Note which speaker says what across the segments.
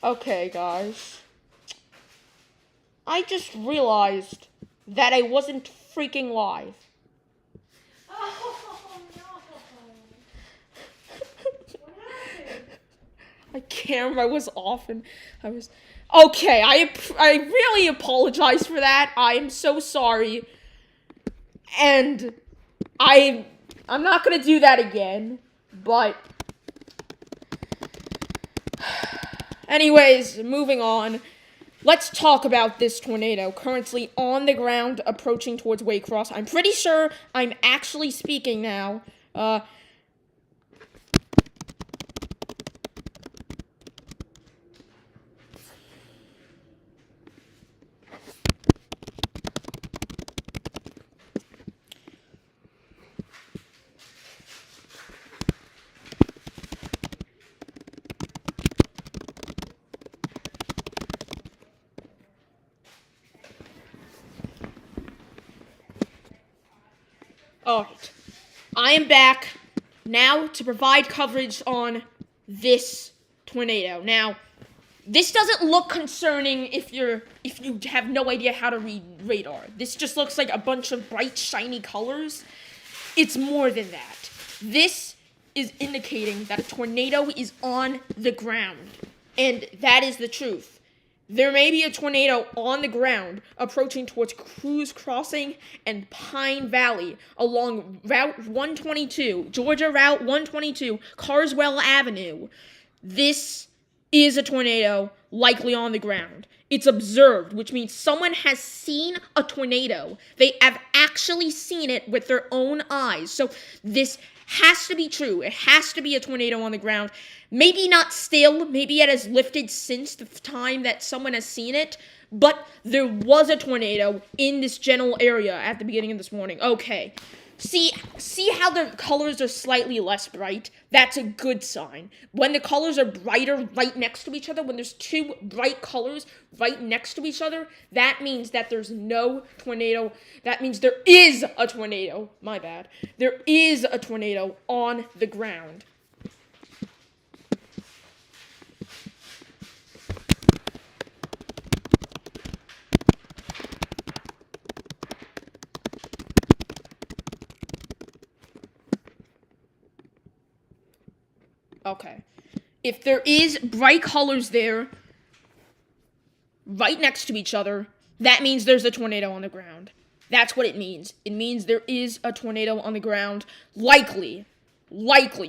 Speaker 1: Okay, guys. I just realized that I wasn't freaking live.
Speaker 2: Oh no! What happened?
Speaker 1: My camera was off and I was... Okay, I really apologize for that. I am so sorry. And I'm not gonna do that again. But... Anyways, moving on. Let's talk about this tornado currently on the ground approaching towards Waycross. I'm pretty sure I'm actually speaking now. Alright. I am back now to provide coverage on this tornado. Now, this doesn't look concerning if you have no idea how to read radar. This just looks like a bunch of bright, shiny colors. It's more than that. This is indicating that a tornado is on the ground. And that is the truth. There may be a tornado on the ground approaching towards Cruz Crossing and Pine Valley along Route 122, Georgia Route 122, Carswell Avenue. This is a tornado likely on the ground. It's observed, which means someone has seen a tornado. They have actually seen it with their own eyes. So this has to be true. It has to be a tornado on the ground. Maybe not still. Maybe it has lifted since the time that someone has seen it. But there was a tornado in this general area at the beginning of this morning. Okay. See how the colors are slightly less bright? That's a good sign. When the colors are brighter right next to each other, when there's two bright colors right next to each other, that means that there's no tornado. That means there is a tornado. My bad. There is a tornado on the ground. Okay. If there is bright colors there, right next to each other, that means there's a tornado on the ground. That's what it means. It means there is a tornado on the ground. Likely.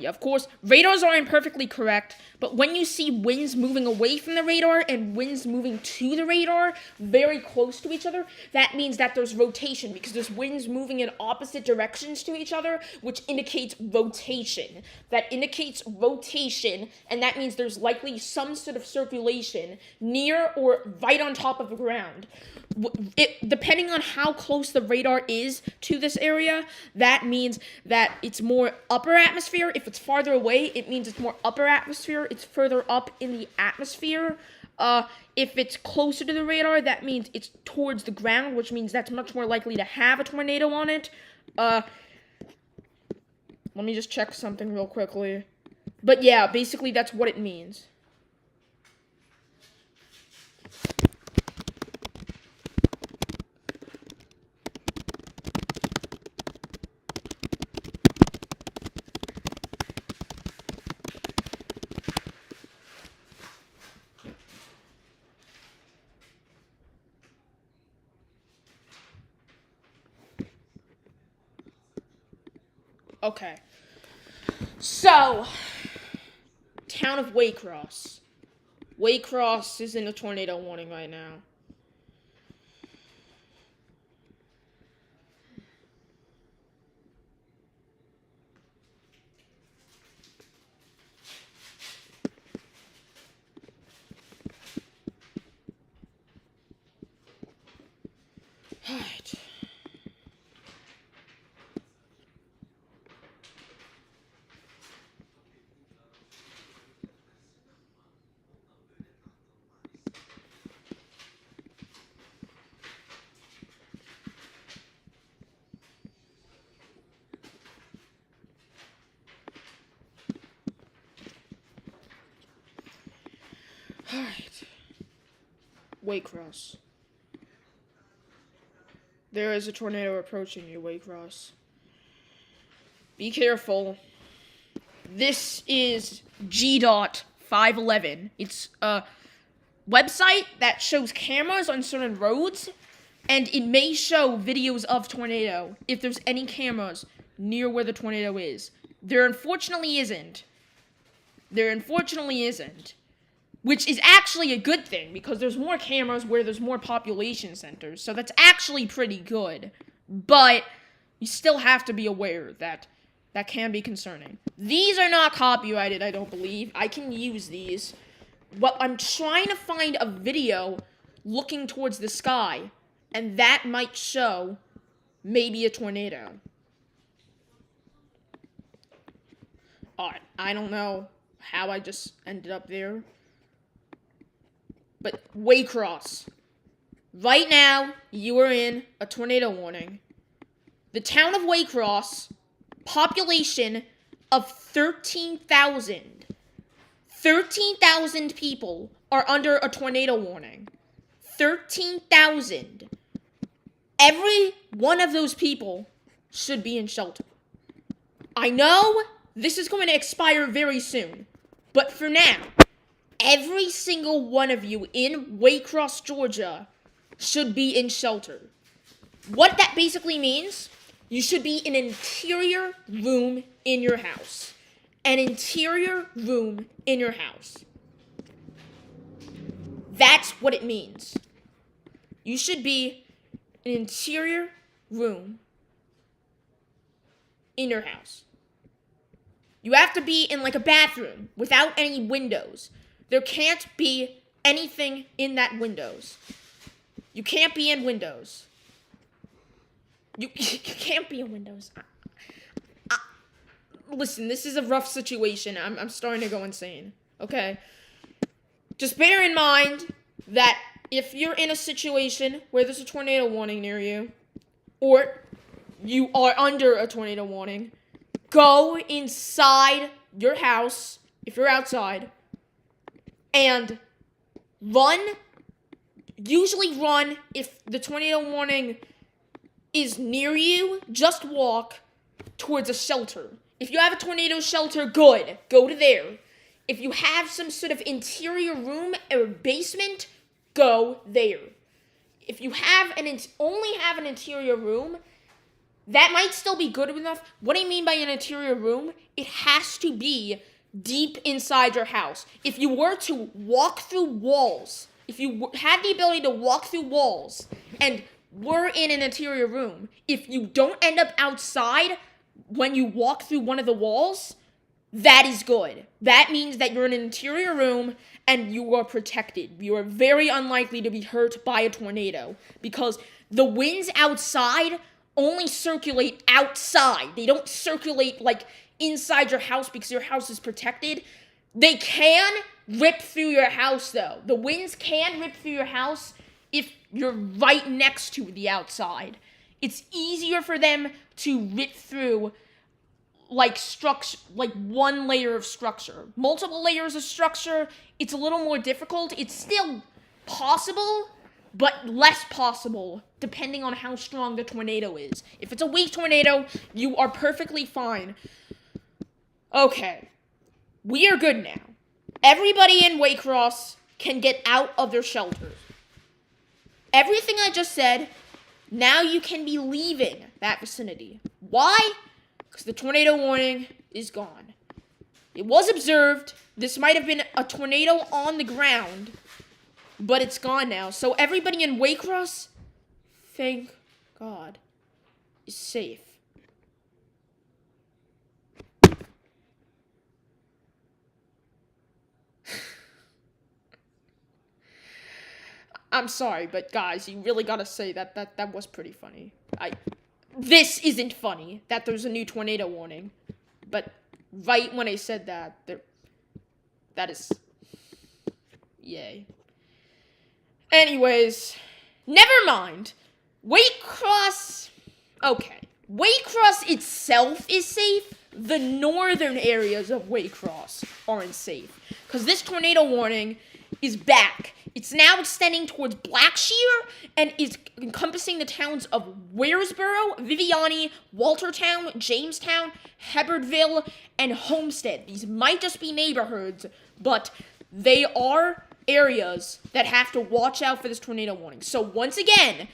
Speaker 1: Of course, radars are imperfectly correct, but when you see winds moving away from the radar and winds moving to the radar very close to each other, that means that there's rotation because there's winds moving in opposite directions to each other, which indicates rotation. That indicates rotation, and that means there's likely some sort of circulation near or right on top of the ground. Depending on how close the radar is to this area, that means that it's more upper atmosphere. If it's farther away, it means it's more upper atmosphere. It's further up in the atmosphere. If it's closer to the radar, that means it's towards the ground, which means that's much more likely to have a tornado on it. Let me just check something real quickly. But yeah, basically that's what it means. Okay. So, town of Waycross. Waycross is in a tornado warning right now. Alright. Alright. Waycross. There is a tornado approaching you, Waycross. Be careful. This is G.511. It's a website that shows cameras on certain roads, and it may show videos of tornado if there's any cameras near where the tornado is. There unfortunately isn't. Which is actually a good thing, because there's more cameras where there's more population centers, so that's actually pretty good. But you still have to be aware that that can be concerning. These are not copyrighted, I don't believe. I can use these. Well, I'm trying to find a video looking towards the sky, and that might show maybe a tornado. Alright, I don't know how I just ended up there. But Waycross, right now, you are in a tornado warning. The town of Waycross, population of 13,000. 13,000 people are under a tornado warning. 13,000. Every one of those people should be in shelter. I know this is going to expire very soon, but for now, every single one of you in Waycross, Georgia, should be in shelter. What that basically means, you should be in an interior room in your house. An interior room in your house. That's what it means. You should be in an interior room in your house. You have to be in like a bathroom without any windows. There can't be anything in that windows. You can't be in windows. You can't be in windows. Listen, this is a rough situation. I'm starting to go insane. Okay? Just bear in mind that if you're in a situation where there's a tornado warning near you, or you are under a tornado warning, go inside your house, if you're outside, and run. Usually run if the tornado warning is near you. Just walk towards a shelter. If you have a tornado shelter, good. Go to there. If you have some sort of interior room or basement, go there. If you have only have an interior room, that might still be good enough. What I mean by an interior room, it has to be deep inside your house. If you were to walk through walls, if you had the ability to walk through walls and were in an interior room, if you don't end up outside when you walk through one of the walls, that is good. That means that you're in an interior room and you are protected. You are very unlikely to be hurt by a tornado because the winds outside only circulate outside. They don't circulate like inside your house because your house is protected. They can rip through your house though. The winds can rip through your house if you're right next to the outside. It's easier for them to rip through like structure, like one layer of structure. Multiple layers of structure, it's a little more difficult. It's still possible, but less possible depending on how strong the tornado is. If it's a weak tornado, you are perfectly fine. Okay, we are good now. Everybody in Waycross can get out of their shelters. Everything I just said, now you can be leaving that vicinity. Why? Because the tornado warning is gone. It was observed. This might have been a tornado on the ground, but it's gone now. So everybody in Waycross, thank God, is safe. I'm sorry, but guys, you really gotta say that was pretty funny. This isn't funny, that there's a new tornado warning. But right when I said that is... Yay. Anyways, never mind. Waycross... Okay. Waycross itself is safe, the northern areas of Waycross aren't safe. Because this tornado warning is back. It's now extending towards Blackshear and is encompassing the towns of Waresboro, Viviani, Waltertown, Jamestown, Hebbardville, and Homestead. These might just be neighborhoods, but they are areas that have to watch out for this tornado warning. So once again,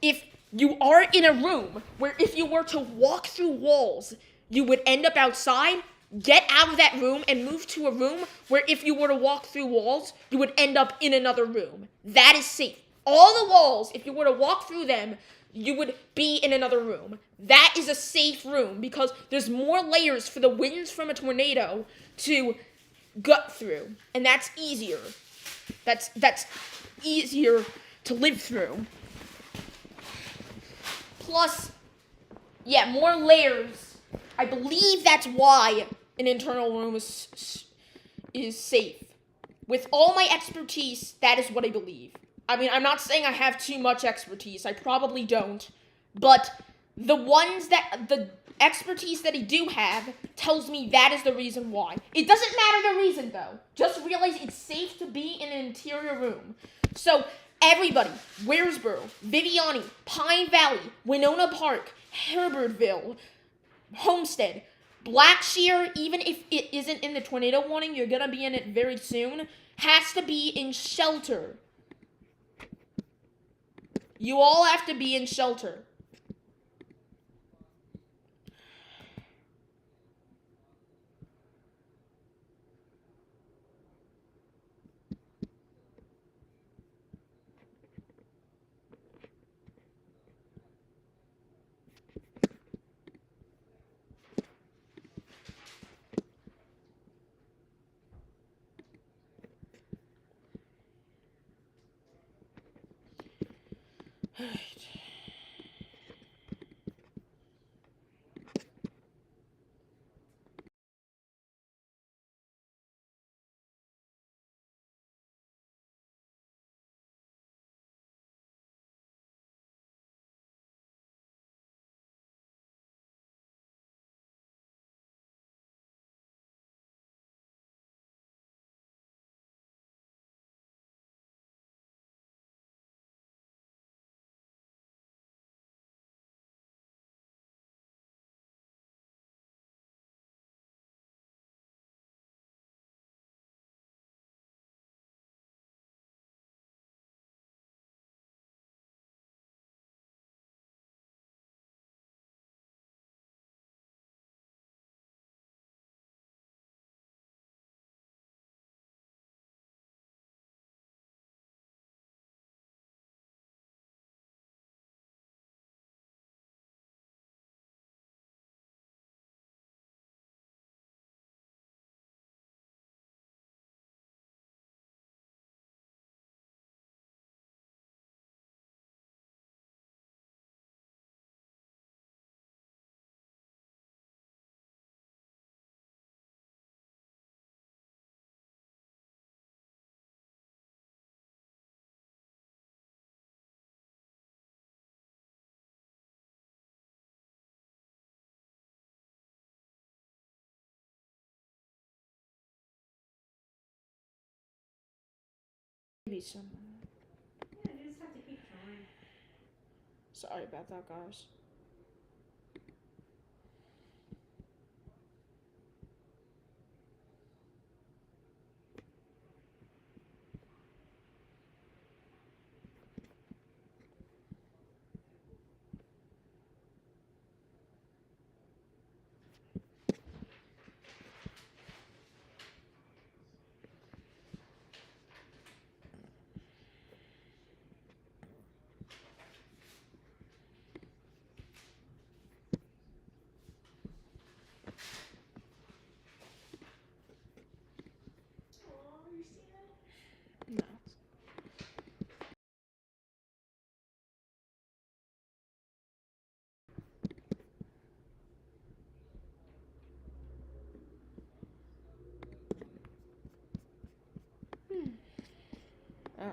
Speaker 1: if you are in a room where if you were to walk through walls, you would end up outside, get out of that room and move to a room where if you were to walk through walls, you would end up in another room. That is safe. All the walls, if you were to walk through them, you would be in another room. That is a safe room because there's more layers for the winds from a tornado to gut through, and that's easier. That's easier to live through. Plus, yeah, more layers. I believe that's why an internal room is safe. With all my expertise, that is what I believe. I mean, I'm not saying I have too much expertise. I probably don't. But the expertise that I do have tells me that is the reason why. It doesn't matter the reason, though. Just realize it's safe to be in an interior room. So, everybody, Waresboro, Viviani, Pine Valley, Winona Park, Herberdville, Homestead, Blackshear, even if it isn't in the tornado warning, you're gonna be in it very soon, has to be in shelter. You all have to be in shelter. Alright. Maybe someone.
Speaker 2: Yeah, you just have to keep trying.
Speaker 1: Sorry about that, guys.
Speaker 2: Oh, you see that?
Speaker 1: No. Oh.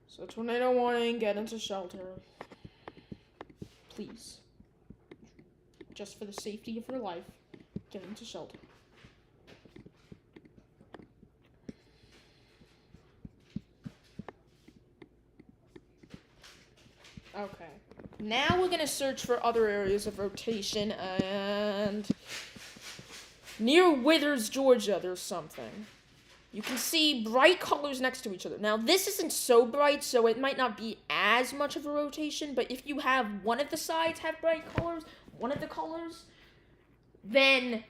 Speaker 1: So tornado warning, get into shelter. Please. just for the safety of your life, get into shelter. Okay. Now we're gonna search for other areas of rotation, and near Withers, Georgia, there's something. You can see bright colors next to each other. Now, this isn't so bright, so it might not be as much of a rotation, but if you have one of the sides have bright colors, one of the colors, then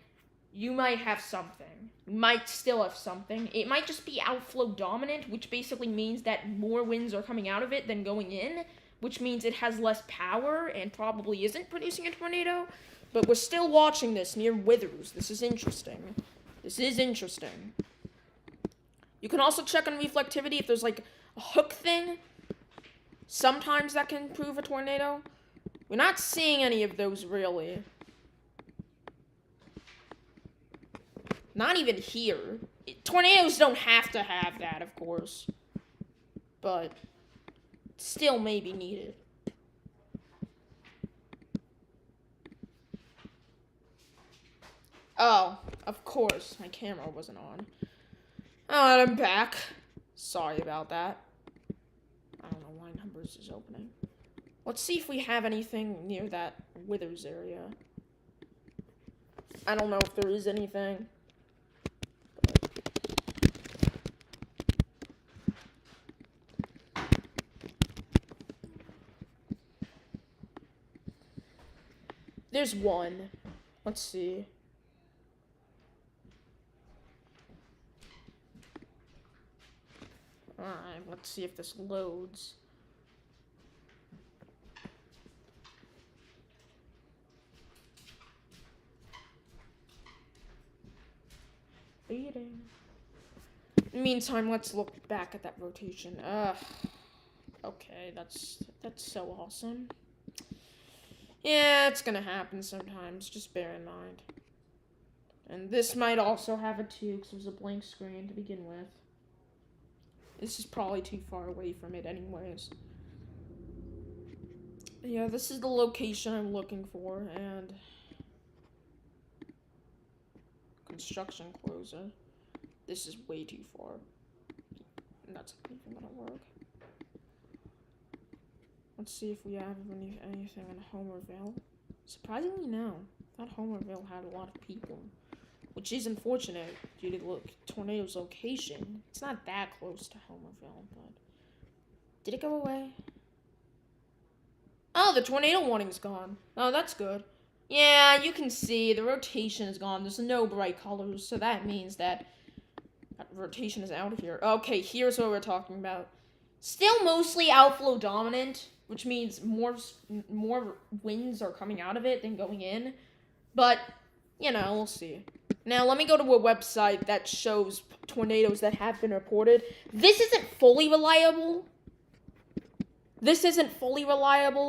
Speaker 1: you might have something. You might still have something. It might just be outflow dominant, which basically means that more winds are coming out of it than going in, which means it has less power and probably isn't producing a tornado. But we're still watching this near Withers. This is interesting. This is interesting. You can also check on reflectivity if there's like a hook thing. Sometimes that can prove a tornado. We're not seeing any of those really. Not even here. Tornadoes don't have to have that, of course. But still may be needed. Oh, of course, my camera wasn't on. Oh, I'm back. Sorry about that. I don't know why Numbers is opening. Let's see if we have anything near that Withers area. I don't know if there is anything. There's one. Let's see. Alright, let's see if this loads. Waiting. In the meantime, let's look back at that rotation. Okay, that's so awesome. Yeah, it's gonna happen sometimes, just bear in mind. And this might also have it too, because it was a blank screen to begin with. This is probably too far away from it anyways. Yeah, this is the location I'm looking for, and construction closer. This is way too far. And that's not even gonna work. Let's see if we have anything in Homerville. Surprisingly, no. I thought Homerville had a lot of people. Which is unfortunate due to the tornado's location. It's not that close to Homerville, but... Did it go away? Oh, the tornado warning's gone. Oh, that's good. Yeah, you can see the rotation is gone. There's no bright colors, so that means that rotation is out of here. Okay, here's what we're talking about. Still mostly outflow dominant, which means more winds are coming out of it than going in. But, you know, we'll see. Now, let me go to a website that shows tornadoes that have been reported. This isn't fully reliable.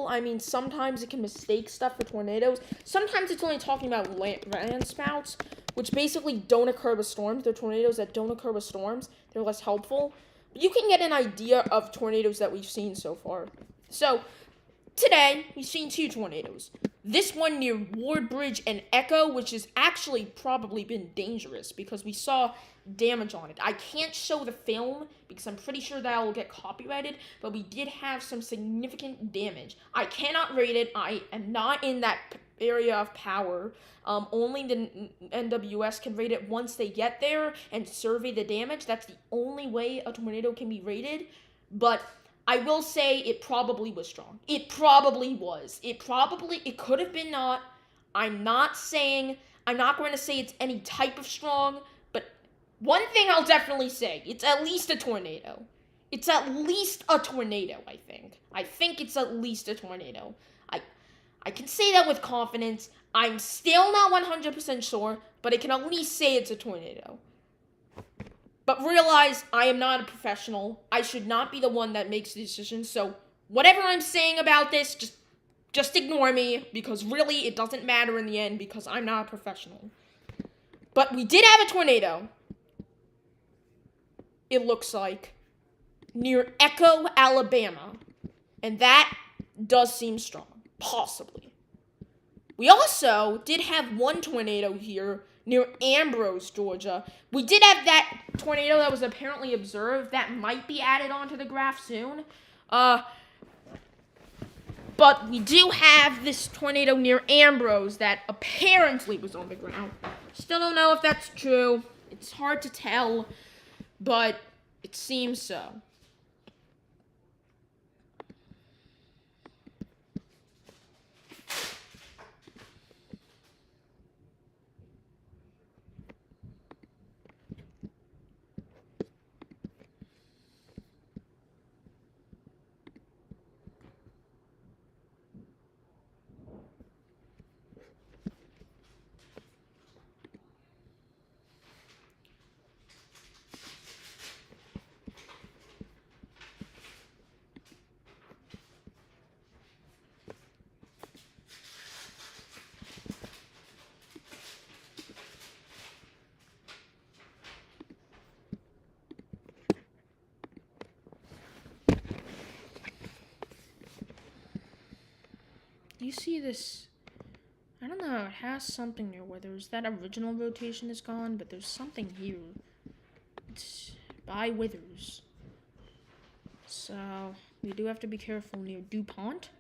Speaker 1: I mean, sometimes it can mistake stuff for tornadoes. Sometimes it's only talking about land spouts, which basically don't occur with storms. They're tornadoes that don't occur with storms. They're less helpful. But you can get an idea of tornadoes that we've seen so far. So, today, we've seen 2 tornadoes. This one near Wardbridge and Echo, which has actually probably been dangerous because we saw damage on it. I can't show the film because I'm pretty sure that will get copyrighted, but we did have some significant damage. I cannot rate it. I am not in that area of power. Only the NWS can rate it once they get there and survey the damage. That's the only way a tornado can be rated, but I will say it probably was strong. It probably was. It could have been not. I'm not going to say it's any type of strong, but one thing I'll definitely say, it's at least a tornado. It's at least a tornado, I think. I think it's at least a tornado. I can say that with confidence. I'm still not 100% sure, but I can at least say it's a tornado. But realize I am not a professional. I should not be the one that makes the decisions. So whatever I'm saying about this, just ignore me, because really it doesn't matter in the end because I'm not a professional. But we did have a tornado. It looks like near Echo, Alabama. And that does seem strong. Possibly. We also did have one tornado here near Ambrose, Georgia. We did have that tornado that was apparently observed. That might be added onto the graph soon. But we do have this tornado near Ambrose that apparently was on the ground. Still don't know if that's true. It's hard to tell, but it seems so. You see this? I don't know. It has something near Withers. That original rotation is gone, but there's something here. It's by Withers. So we do have to be careful near DuPont.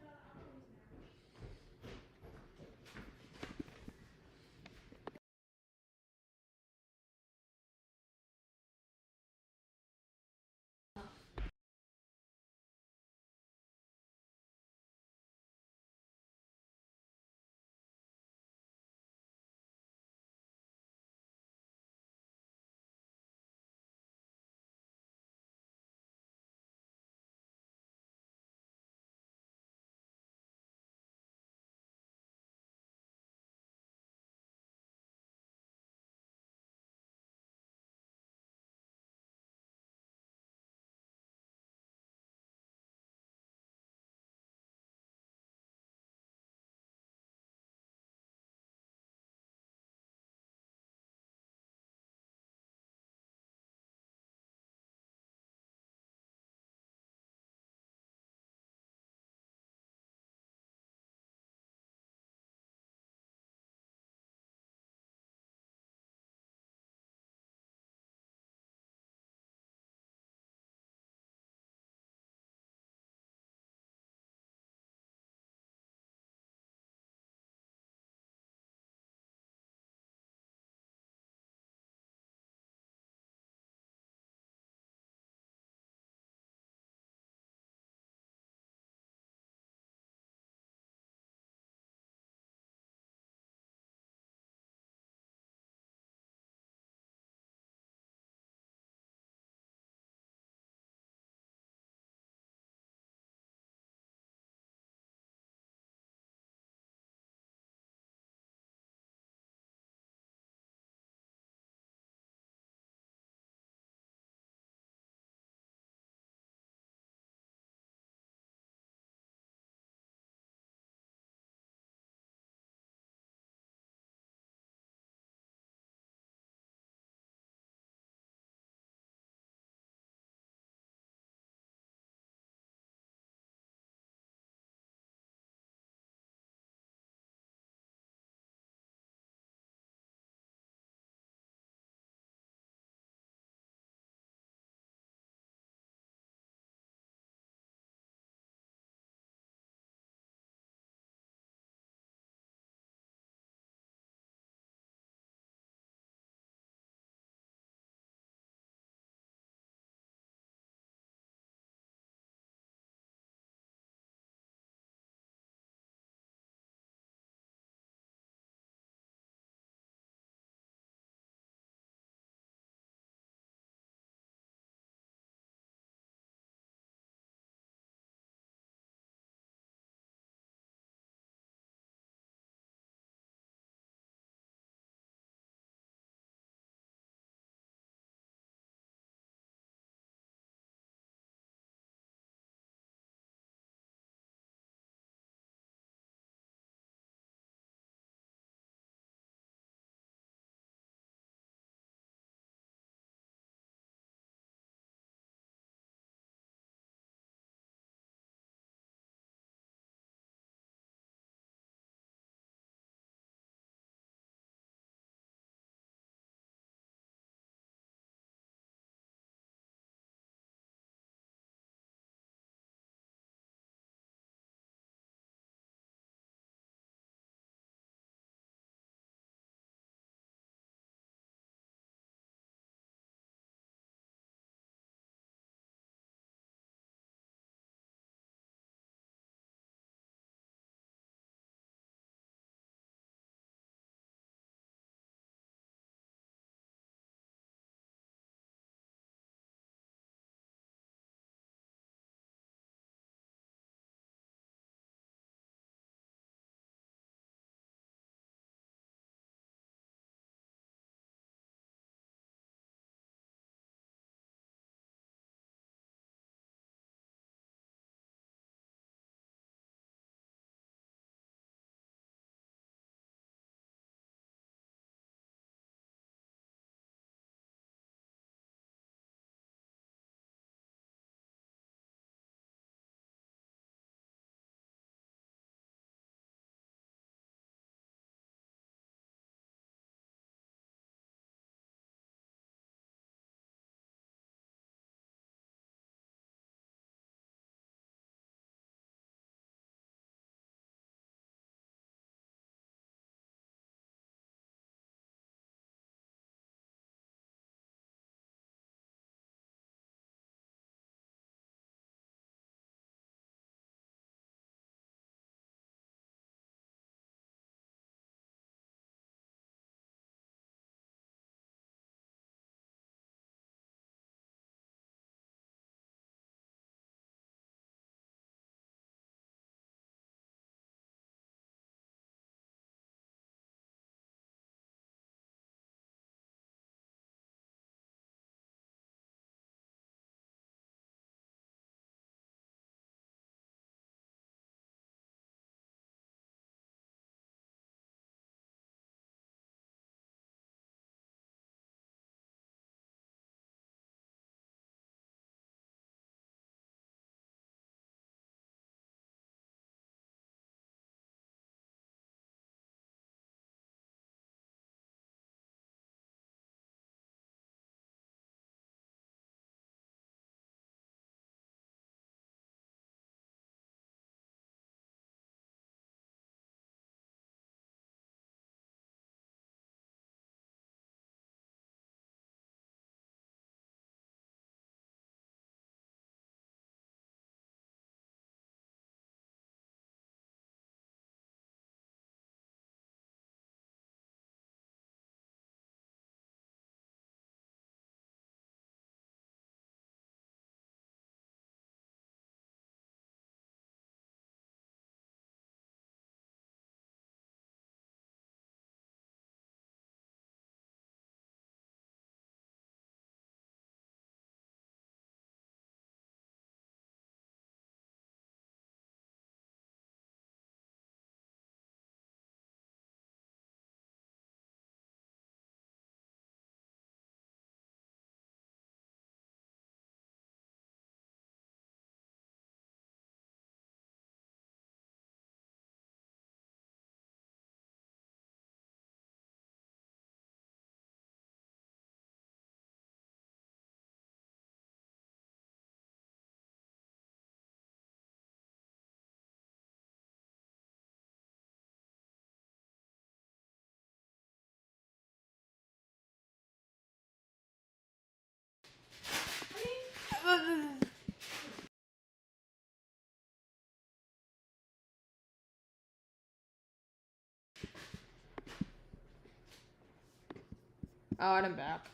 Speaker 1: Alright, I'm back.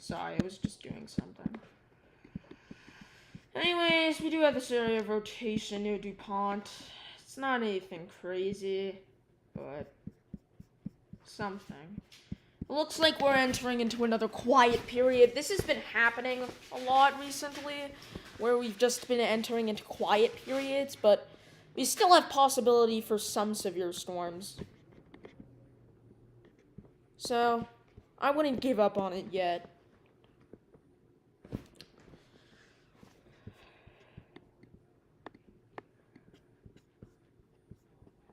Speaker 1: Sorry, I was just doing something. Anyways, we do have this area of rotation near DuPont. It's not anything crazy, but something. It looks like we're entering into another quiet period. This has been happening a lot recently, where we've just been entering into quiet periods, but we still have possibility for some severe storms. So, I wouldn't give up on it yet.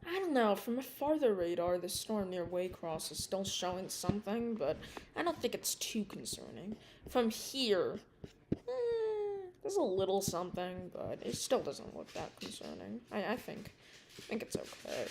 Speaker 1: I don't know, from a farther radar, the storm near Waycross is still showing something, but I don't think it's too concerning. From here, there's a little something, but it still doesn't look that concerning. I think it's okay.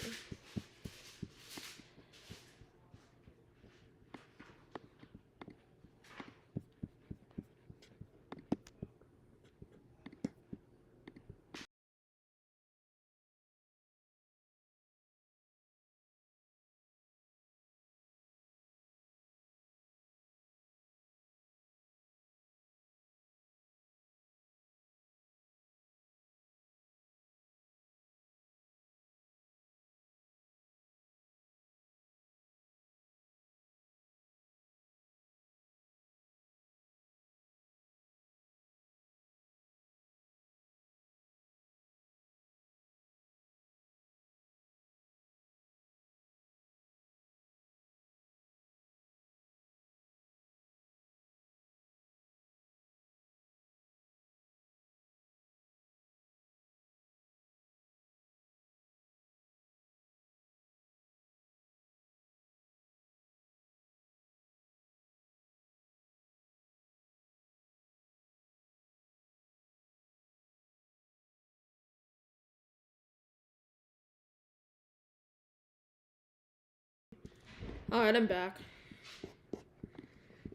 Speaker 1: Alright, I'm back.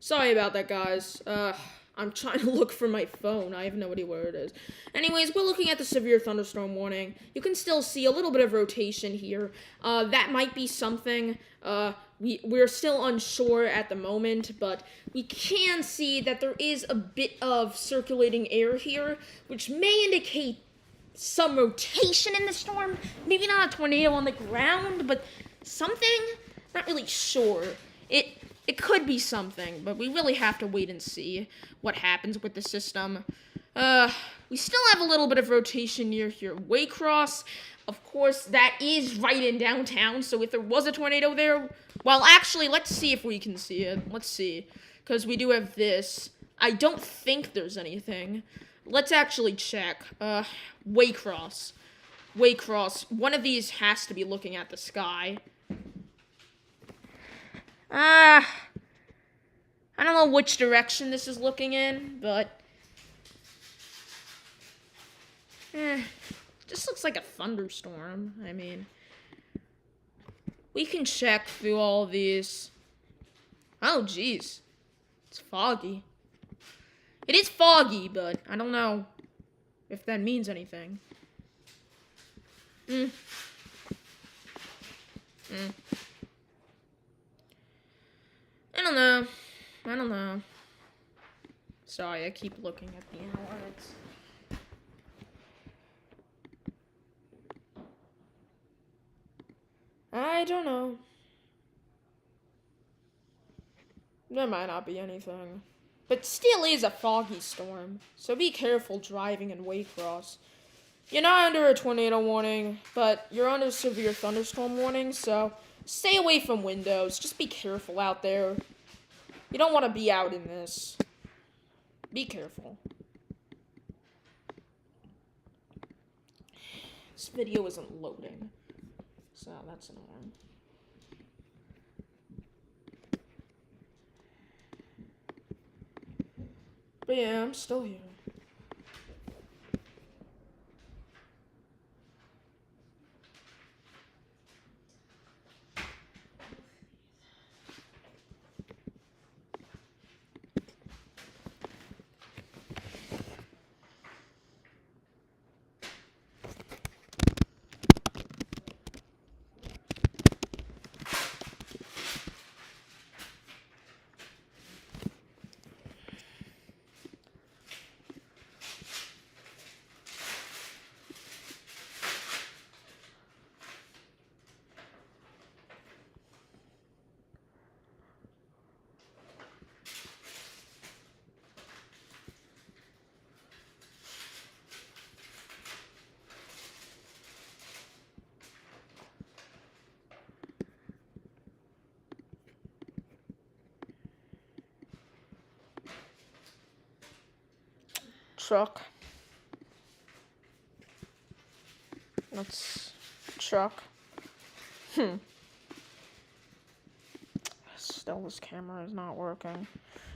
Speaker 1: Sorry about that, guys. I'm trying to look for my phone. I have no idea where it is. Anyways, we're looking at the severe thunderstorm warning. You can still see a little bit of rotation here. That might be something. We're still unsure at the moment, but we can see that there is a bit of circulating air here, which may indicate some rotation in the storm. Maybe not a tornado on the ground, but something. Not really sure. It could be something, but we really have to wait and see what happens with the system. We still have a little bit of rotation near here. Waycross, of course, that is right in downtown, so if there was a tornado there, well, actually, let's see if we can see it. Let's see, because we do have this. I don't think there's anything. Let's actually check. Waycross. One of these has to be looking at the sky. I don't know which direction this is looking in, but just looks like a thunderstorm. I mean, we can check through all these. Oh, geez. It's foggy. It is foggy, but I don't know if that means anything. I don't know. Sorry, I keep looking at the alerts. I don't know. There might not be anything. But still is a foggy storm, so be careful driving in Waycross. You're not under a tornado warning, but you're under a severe thunderstorm warning, so stay away from windows. Just be careful out there. You don't want to be out in this. Be careful. This video isn't loading, so that's annoying. But yeah, I'm still here. truck. That's truck. Still, this camera is not working.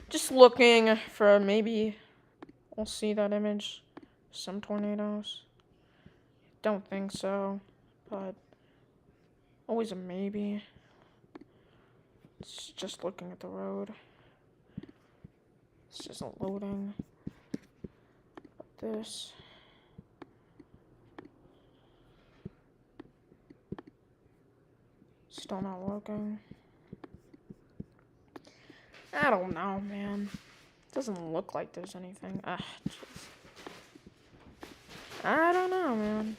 Speaker 1: Just looking for maybe we'll see that image. Some tornadoes. Don't think so, but always a maybe. It's just looking at the road. This isn't loading. But this. Still not working. I don't know, man. Doesn't look like there's anything. Ah, jeez. I don't know, man.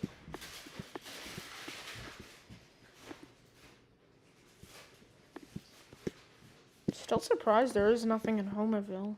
Speaker 1: Still surprised there is nothing in Homerville.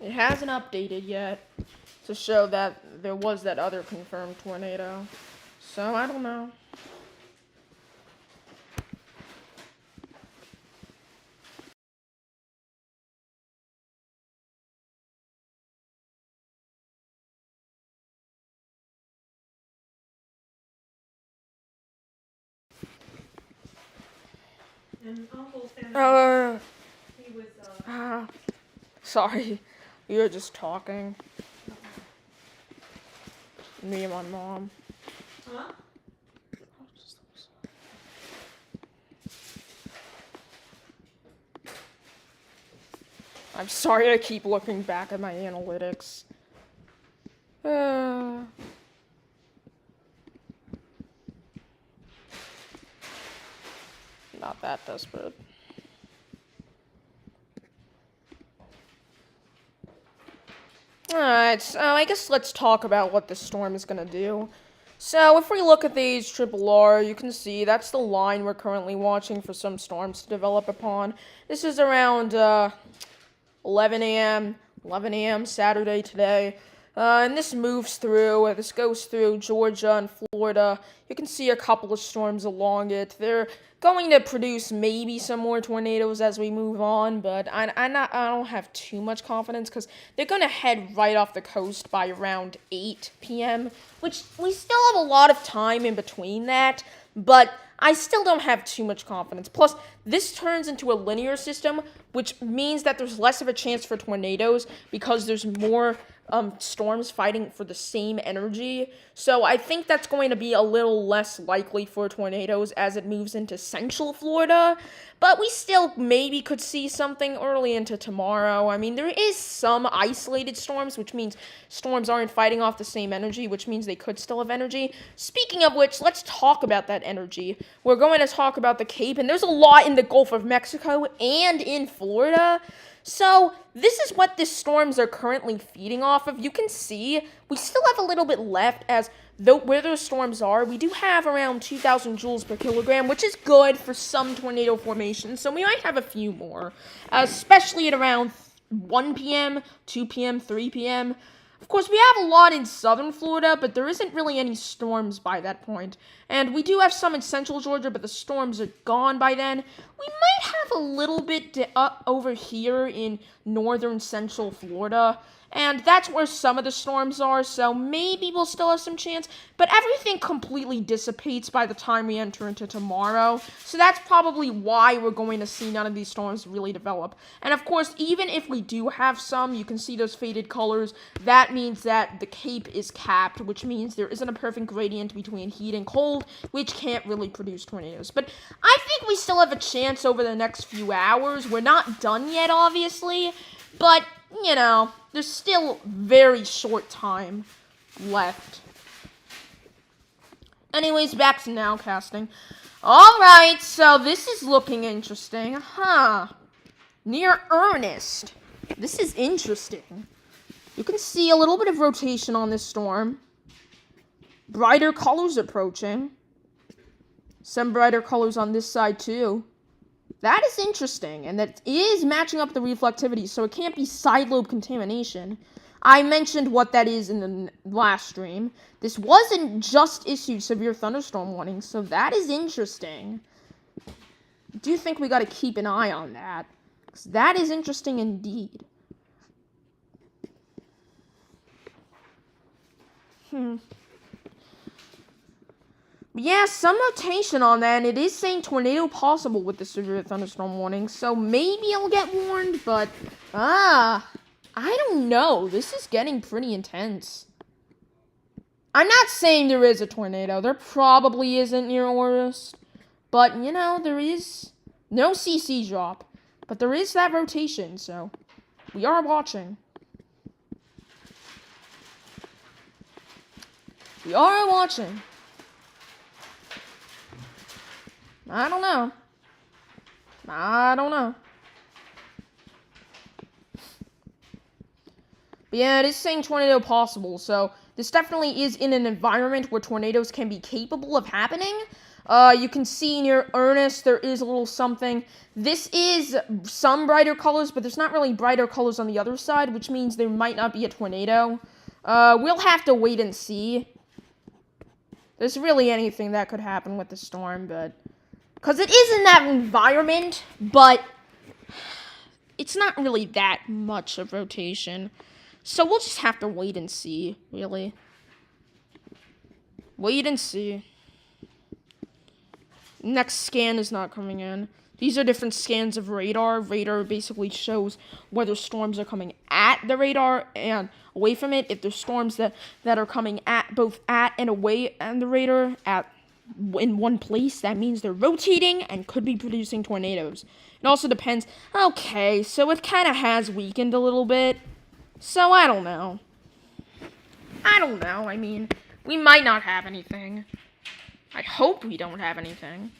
Speaker 1: It hasn't updated yet to show that there was that other confirmed tornado. So, I don't know.
Speaker 2: And Uncle's family, he was,
Speaker 1: Sorry. We were just talking. Me and my mom.
Speaker 2: huh?
Speaker 1: I'm sorry I keep looking back at my analytics. Not that desperate. Alright, so I guess let's talk about what this storm is gonna do. So, if we look at these triple R, you can see that's the line we're currently watching for some storms to develop upon. This is around 11 a.m. Saturday today. And this moves through, this goes through Georgia and Florida. You can see a couple of storms along it. They're going to produce maybe some more tornadoes as we move on, but I don't have too much confidence because they're going to head right off the coast by around 8 p.m., which we still have a lot of time in between that, but I still don't have too much confidence. Plus, this turns into a linear system, which means that there's less of a chance for tornadoes because there's more storms fighting for the same energy. So I think that's going to be a little less likely for tornadoes as it moves into central Florida. But we still maybe could see something early into tomorrow. I mean, there is some isolated storms, which means storms aren't fighting off the same energy, which means they could still have energy. Speaking of which, let's talk about that energy. We're going to talk about the Cape, and there's a lot in the Gulf of Mexico and in Florida. So, this is what the storms are currently feeding off of. You can see we still have a little bit left as though where those storms are, we do have around 2,000 joules per kilogram, which is good for some tornado formations. So we might have a few more, especially at around 1 p.m., 2 p.m., 3 p.m. Of course, we have a lot in southern Florida, but there isn't really any storms by that point. And we do have some in central Georgia, but the storms are gone by then. We might have a little bit over here in northern central Florida. And that's where some of the storms are, so maybe we'll still have some chance. But everything completely dissipates by the time we enter into tomorrow. So that's probably why we're going to see none of these storms really develop. And of course, even if we do have some, you can see those faded colors. That means that the Cape is capped, which means there isn't a perfect gradient between heat and cold, which can't really produce tornadoes. But I think we still have a chance over the next few hours. We're not done yet, obviously, but you know, there's still very short time left. Anyways, back to nowcasting. Alright, so this is looking interesting. Near Ernest. This is interesting. You can see a little bit of rotation on this storm. Brighter colors approaching. Some brighter colors on this side, too. That is interesting, and that is matching up the reflectivity, so it can't be side lobe contamination. I mentioned what that is in the last stream. This wasn't just issued severe thunderstorm warning, so that is interesting. I do think we gotta keep an eye on that, because that is interesting indeed. Yeah, some rotation on that, and it is saying tornado possible with the severe thunderstorm warning, so maybe I'll get warned, but, I don't know. This is getting pretty intense. I'm not saying there is a tornado. There probably isn't near Orist, but, you know, there is no CC drop, but there is that rotation, so we are watching. We are watching. I don't know. But yeah, it is saying tornado possible, so this definitely is in an environment where tornadoes can be capable of happening. You can see near Ernest, there is a little something. This is some brighter colors, but there's not really brighter colors on the other side, which means there might not be a tornado. We'll have to wait and see. There's really anything that could happen with the storm, but... because it is in that environment, but it's not really that much of rotation. So we'll just have to wait and see, really. Wait and see. Next scan is not coming in. These are different scans of radar. Radar basically shows whether storms are coming at the radar and away from it. If there's storms that are coming at both at and away and the radar in one place, that means they're rotating and could be producing tornadoes. It also depends. Okay, so it kind of has weakened a little bit. So I don't know. I mean, we might not have anything. I hope we don't have anything.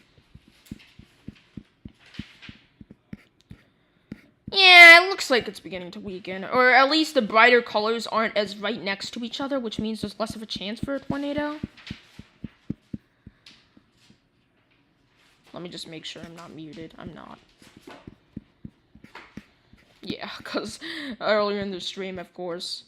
Speaker 1: Yeah, it looks like it's beginning to weaken. Or at least the brighter colors aren't as right next to each other, which means there's less of a chance for a tornado. Let me just make sure I'm not muted. I'm not. Yeah, because earlier in the stream, of course.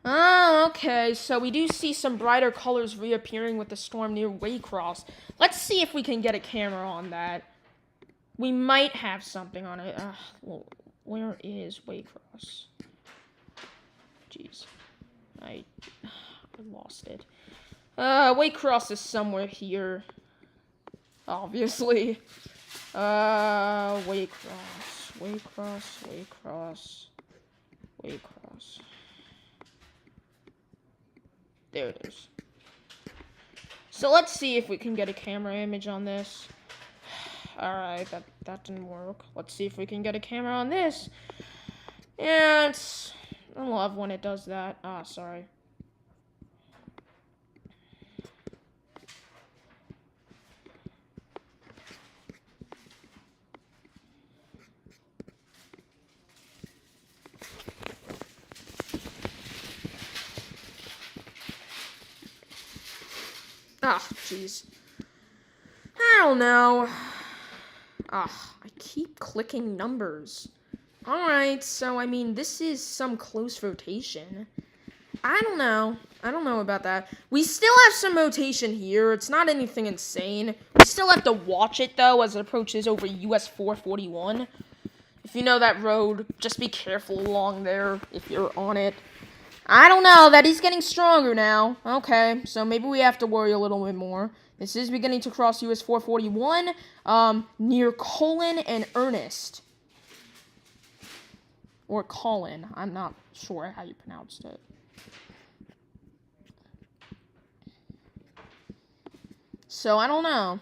Speaker 1: Oh, okay, so we do see some brighter colors reappearing with the storm near Waycross. Let's see if we can get a camera on that. We might have something on it. Well, where is Waycross? Jeez. I lost it. Waycross is somewhere here. Obviously. Waycross. There it is. So let's see if we can get a camera image on this. Alright, that didn't work. Let's see if we can get a camera on this. And I love when it does that. Sorry. Jeez. I don't know. I keep clicking numbers. Alright, so, I mean, this is some close rotation. I don't know. I don't know about that. We still have some rotation here. It's not anything insane. We still have to watch it, though, as it approaches over US 441. If you know that road, just be careful along there if you're on it. I don't know. That is getting stronger now. Okay, so maybe we have to worry a little bit more. This is beginning to cross US 441, near Colin and Ernest. Or Colin. I'm not sure how you pronounced it. So, I don't know.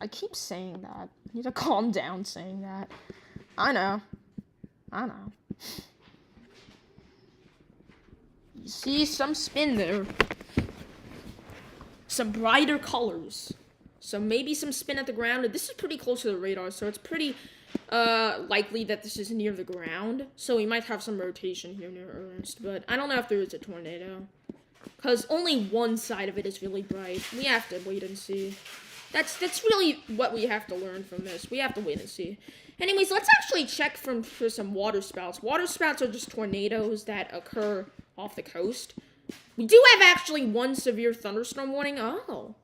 Speaker 1: I keep saying that. I need to calm down saying that. I know. You see some spin there. Some brighter colors. So maybe some spin at the ground. And this is pretty close to the radar, so it's pretty likely that this is near the ground. So we might have some rotation here near Ernest. But I don't know if there is a tornado. Because only one side of it is really bright. We have to wait and see. That's really what we have to learn from this. We have to wait and see. Anyways, let's actually check for some water spouts. Water spouts are just tornadoes that occur off the coast. We do have actually one severe thunderstorm warning. Oh.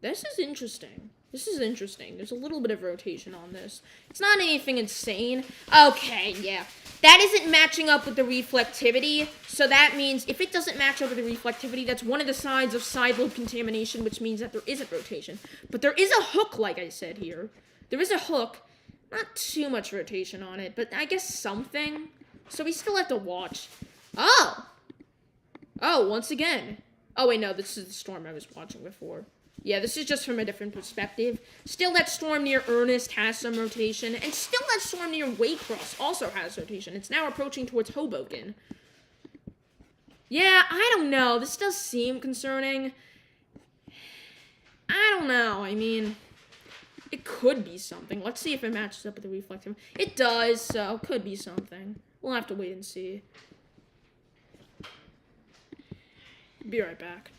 Speaker 1: This is interesting. There's a little bit of rotation on this. It's not anything insane. Okay, yeah. That isn't matching up with the reflectivity. So that means if it doesn't match up with the reflectivity, that's one of the signs of side lobe contamination, which means that there isn't rotation. But there is a hook, like I said here. There is a hook. Not too much rotation on it, but I guess something. So we still have to watch. Oh, once again. Oh, wait, no, this is the storm I was watching before. Yeah, this is just from a different perspective. Still, that storm near Ernest has some rotation. And still, that storm near Waycross also has rotation. It's now approaching towards Hoboken. Yeah, I don't know. This does seem concerning. I don't know. I mean, it could be something. Let's see if it matches up with the reflective. It does, so could be something. We'll have to wait and see. Be right back.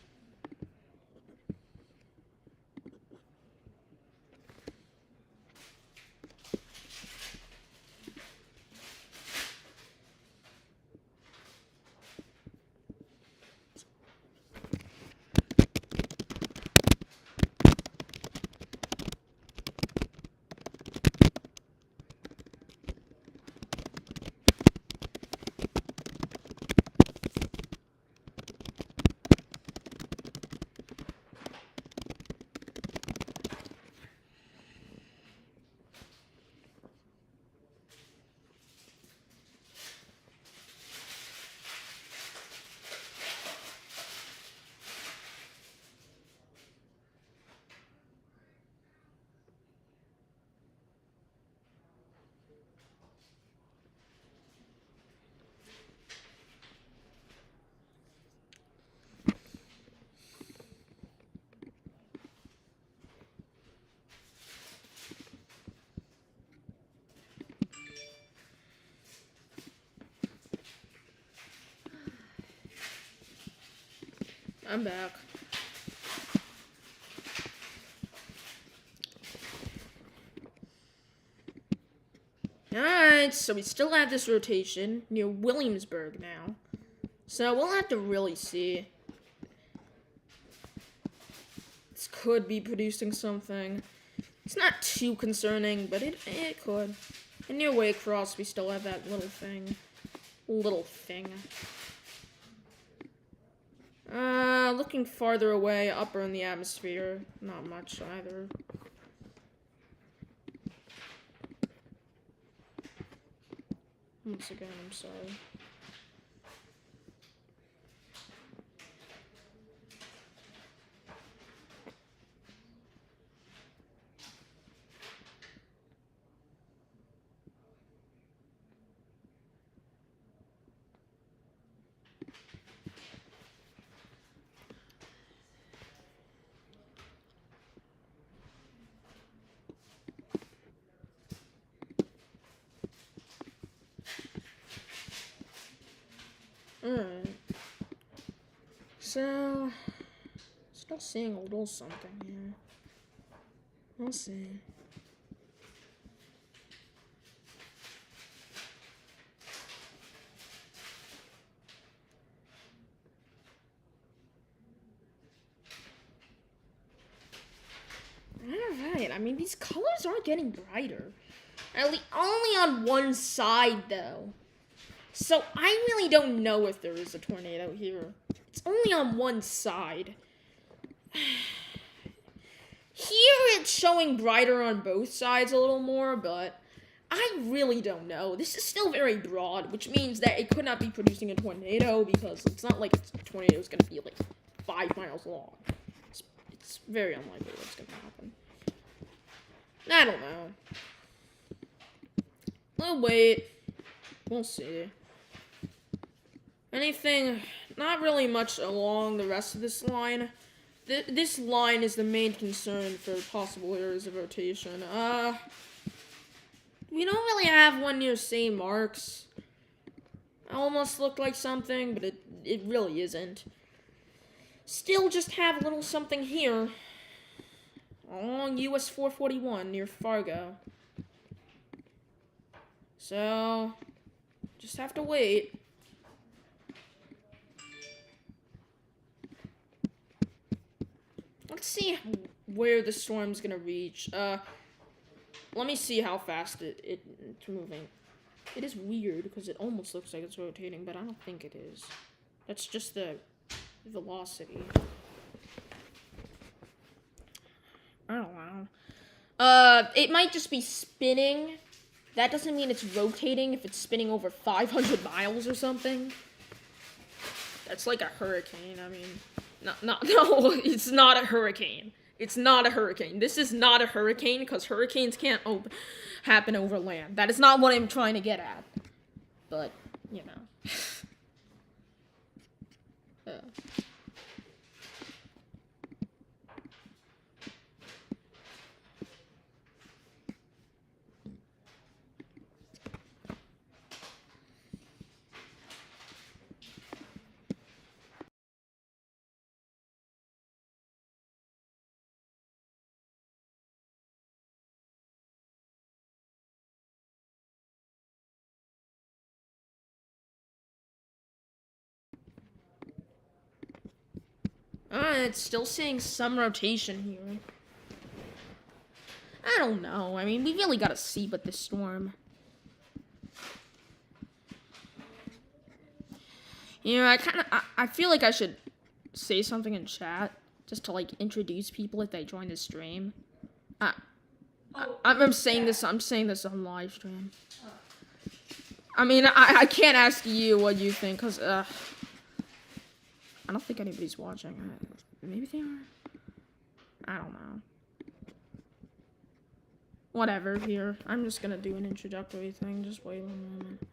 Speaker 1: I'm back. Alright, so we still have this rotation near Williamsburg now. So we'll have to really see. This could be producing something. It's not too concerning, but it could. And near Waycross, we still have that little thing. Looking farther away, upper in the atmosphere, not much either. Once again, I'm sorry. Alright. So, still seeing a little something here. We'll see. I mean, these colors are getting brighter. Only on one side, though. So I really don't know if there is a tornado here. It's only on one side. Here it's showing brighter on both sides a little more, but I really don't know. This is still very broad, which means that it could not be producing a tornado because it's not like a tornado is going to be like 5 miles long. It's very unlikely that's going to happen. I don't know. We'll wait. We'll see. Anything, not really much along the rest of this line. This line is the main concern for possible areas of rotation. We don't really have one near St. Mark's. Almost looked like something, but it really isn't. Still just have a little something here. Along US 441 near Fargo. So, just have to wait. Let's see where the storm's gonna reach. Let me see how fast it's moving. It is weird because it almost looks like it's rotating, but I don't think it is. That's just the velocity. I don't know. It might just be spinning. That doesn't mean it's rotating if it's spinning over 500 miles or something. That's like a hurricane. I mean, no, it's not a hurricane. It's not a hurricane. This is not a hurricane because hurricanes can't happen over land. That is not what I'm trying to get at. But, you know. It's still seeing some rotation here. I don't know. I mean, we really gotta see what this storm. You know, I feel like I should say something in chat just to like introduce people if they join the stream. I'm saying this on live stream. I mean, I can't ask you what you think because I don't think anybody's watching. Maybe they are. I don't know. Whatever, here. I'm just gonna do an introductory thing. Just wait one moment.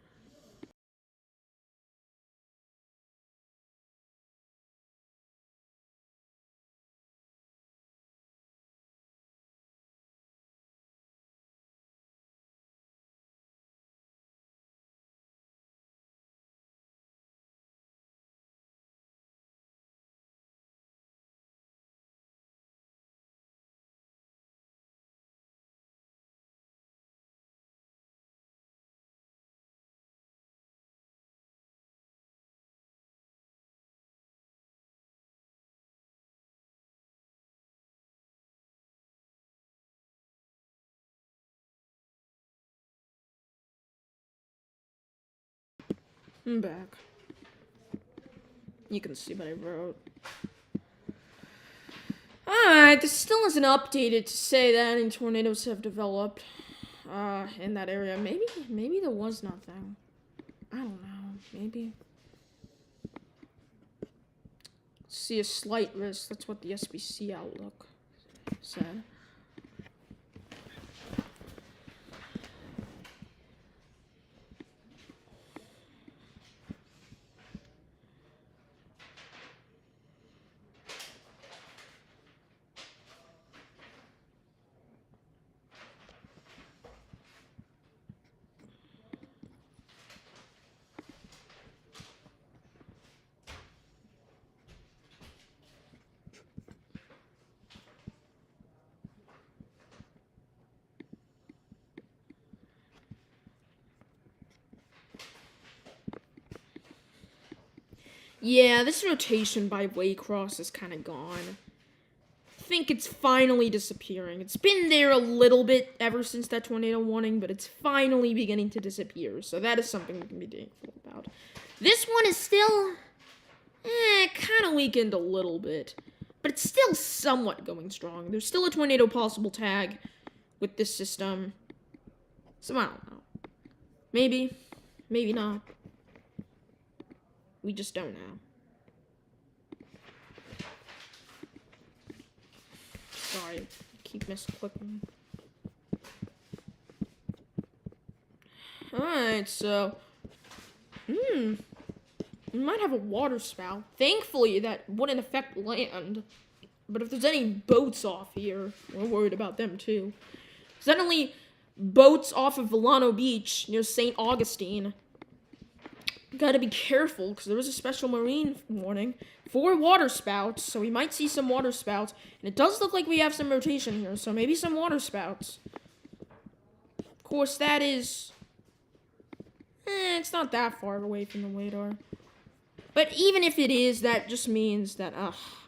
Speaker 1: I'm back. You can see what I wrote. Alright, this still isn't updated to say that any tornadoes have developed in that area. Maybe there was nothing. I don't know. Maybe. See a slight risk. That's what the SBC outlook said. Yeah, this rotation by Waycross is kind of gone. think it's finally disappearing. It's been there a little bit ever since that tornado warning, but it's finally beginning to disappear. So that is something we can be thankful about. This one is still, kind of weakened a little bit, but it's still somewhat going strong. There's still a tornado possible tag with this system. So I don't know. Maybe, maybe not. We just don't know. Sorry, I keep misclicking. Alright, so... we might have a water spout. Thankfully, that wouldn't affect land. But if there's any boats off here, we're worried about them too. Suddenly, boats off of Volano Beach near St. Augustine. Gotta be careful, because there was a special marine warning for water spouts, so we might see some water spouts. And it does look like we have some rotation here, so maybe some water spouts. Of course, that is... it's not that far away from the radar. But even if it is, that just means that,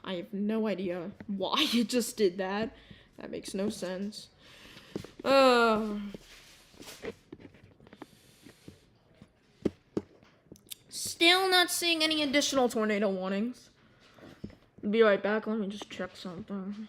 Speaker 1: I have no idea why it just did that. That makes no sense. Still not seeing any additional tornado warnings. Be right back. Let me just check something.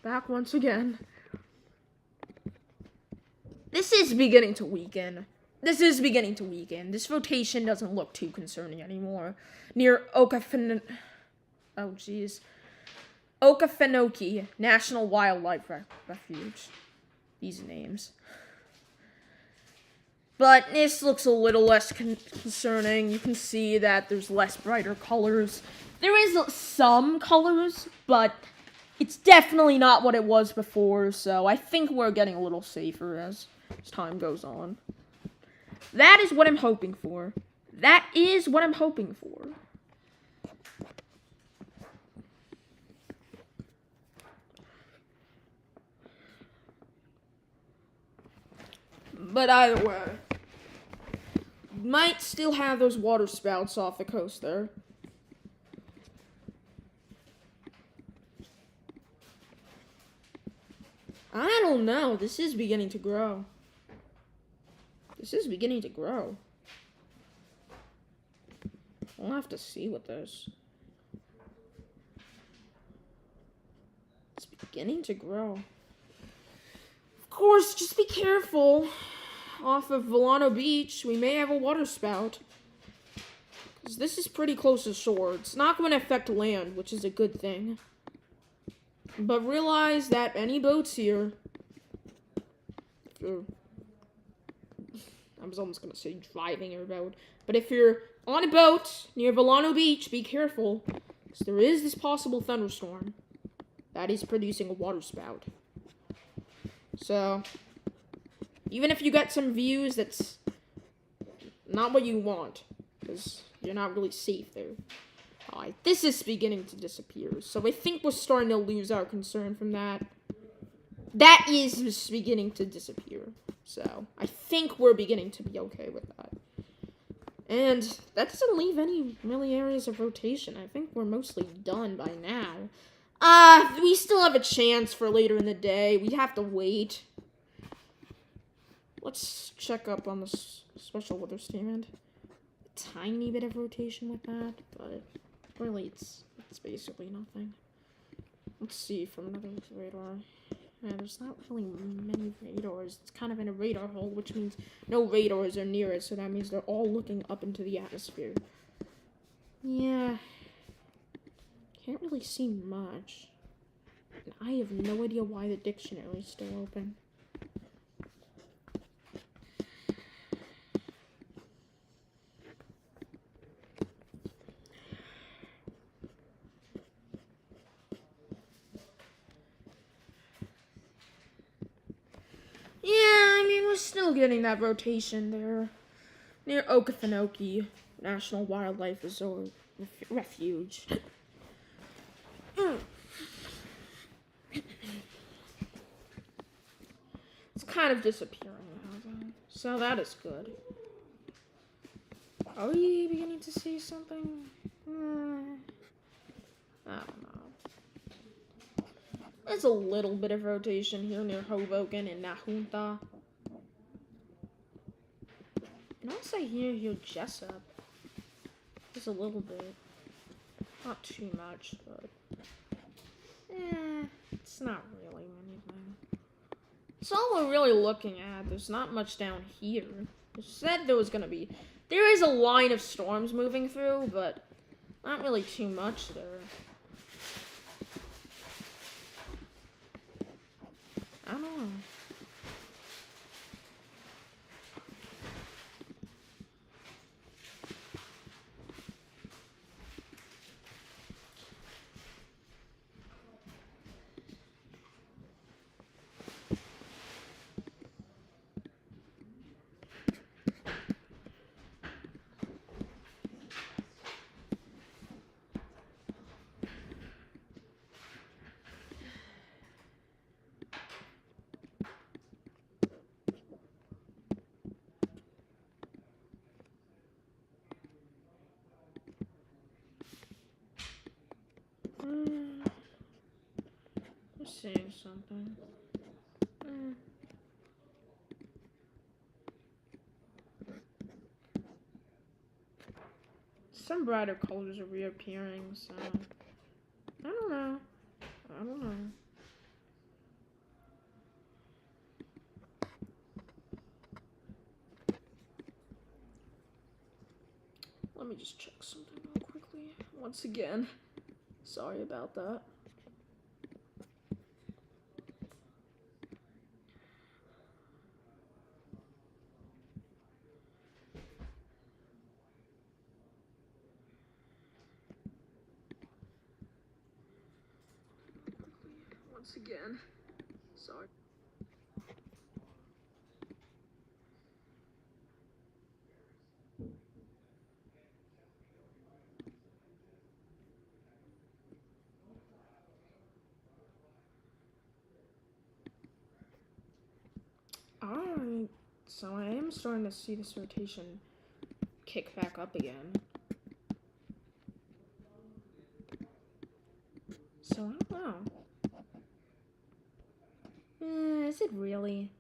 Speaker 1: Back once again. This is beginning to weaken. This rotation doesn't look too concerning anymore. Near Okefenokee National Wildlife Refuge. These names. But this looks a little less concerning. You can see that there's less brighter colors. There is some colors, but it's definitely not what it was before, so I think we're getting a little safer as time goes on. That is what I'm hoping for. But either way, might still have those water spouts off the coast there. I don't know. This is beginning to grow. We'll have to see with this. It's beginning to grow. Of course, just be careful. Off of Volano Beach, we may have a water spout. Because this is pretty close to shore. It's not going to affect land, which is a good thing. But realize that any boats here, I was almost going to say driving your boat, but if you're on a boat near Volano Beach, be careful, because there is this possible thunderstorm that is producing a water spout. So, even if you get some views, that's not what you want, because you're not really safe there. Alright, this is beginning to disappear, so I think we're starting to lose our concern from that. That is just beginning to disappear, so I think we're beginning to be okay with that. And that doesn't leave any really areas of rotation. I think we're mostly done by now. We still have a chance for later in the day. We have to wait. Let's check up on the special weather statement. A tiny bit of rotation with that, but really it's basically nothing. Let's see from another radar. Yeah, there's not really many radars. It's kind of in a radar hole, which means no radars are near it, so that means they're all looking up into the atmosphere. Yeah. Can't really see much. And I have no idea why the dictionary is still open. getting that rotation there near Okefenokee National Wildlife Refuge. It's kind of disappearing now, though. So that is good. Are we beginning to see something? I don't know. There's a little bit of rotation here near Hoboken and Nahunta. And also here Jessup. Just a little bit. Not too much, but it's not really anything. That's all we're really looking at. There's not much down here. It said there was gonna be. There is a line of storms moving through, but not really too much there. I don't know. I'm seeing something. Some brighter colors are reappearing, so I don't know. Let me just check something real quickly. Once again, sorry about that. Once again, sorry. Alright, so I am starting to see this rotation kick back up again. So I don't know. Is it really?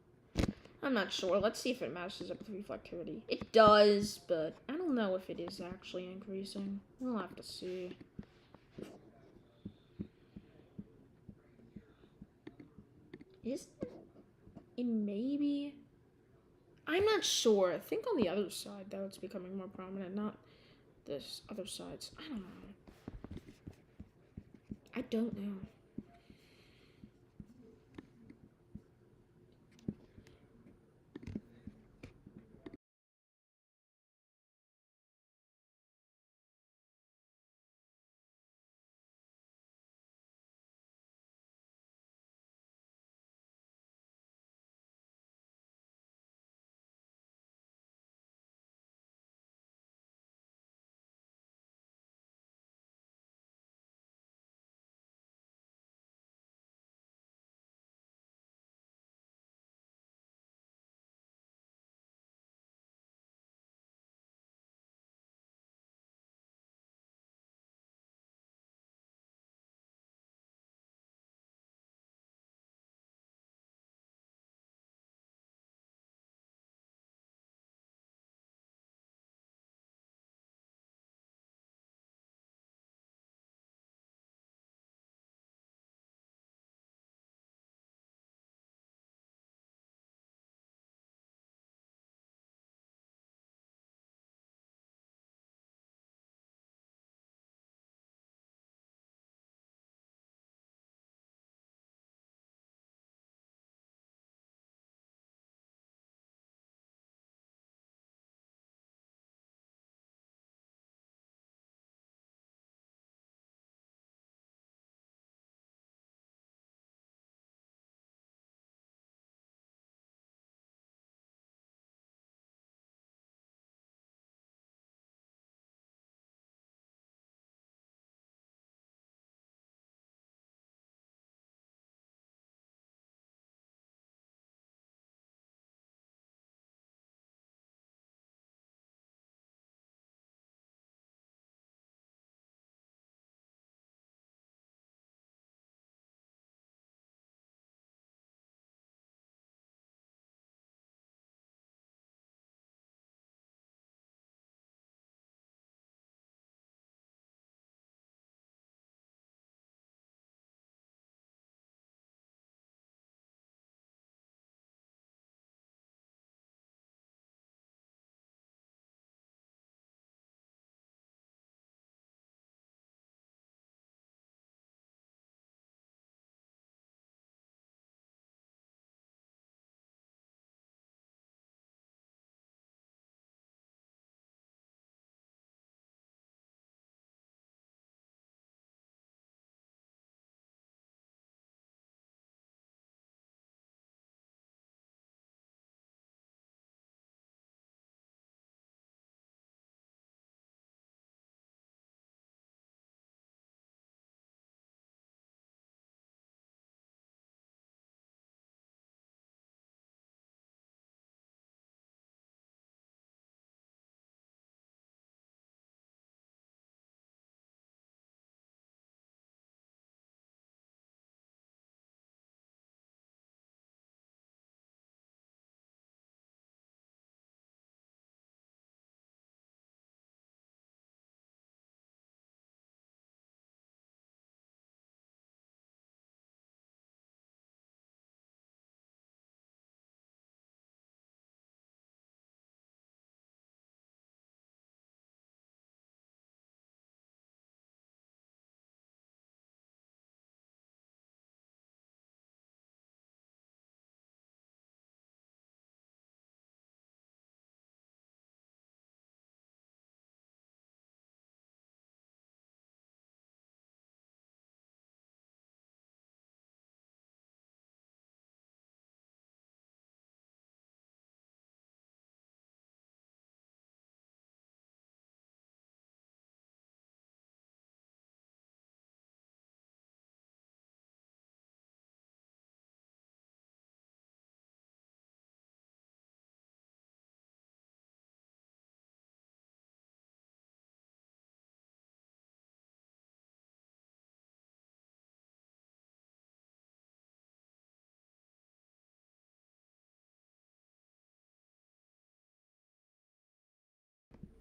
Speaker 1: I'm not sure. Let's see if it matches up with reflectivity. It does, but I don't know if it is actually increasing. We'll have to see. Is it? It maybe? I'm not sure. I think on the other side, though, it's becoming more prominent. Not this other sides. I don't know. I don't know.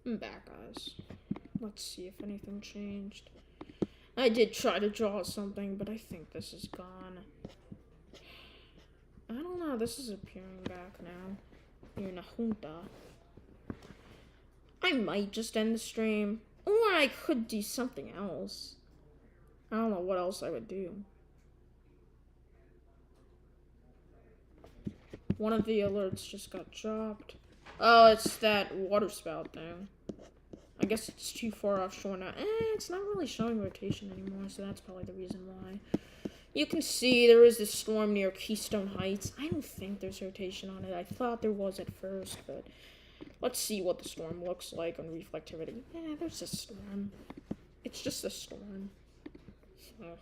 Speaker 1: I'm back, guys. Let's see if anything changed. I did try to draw something, but I think this is gone. I don't know, this is appearing back now. You're in a junta. I might just end the stream. Or I could do something else. I don't know what else I would do. One of the alerts just got dropped. Oh, it's that water spout thing. I guess it's too far offshore now. It's not really showing rotation anymore, so that's probably the reason why. You can see there is this storm near Keystone Heights. I don't think there's rotation on it. I thought there was at first, but let's see what the storm looks like on reflectivity. Yeah, there's a storm. It's just a storm. So.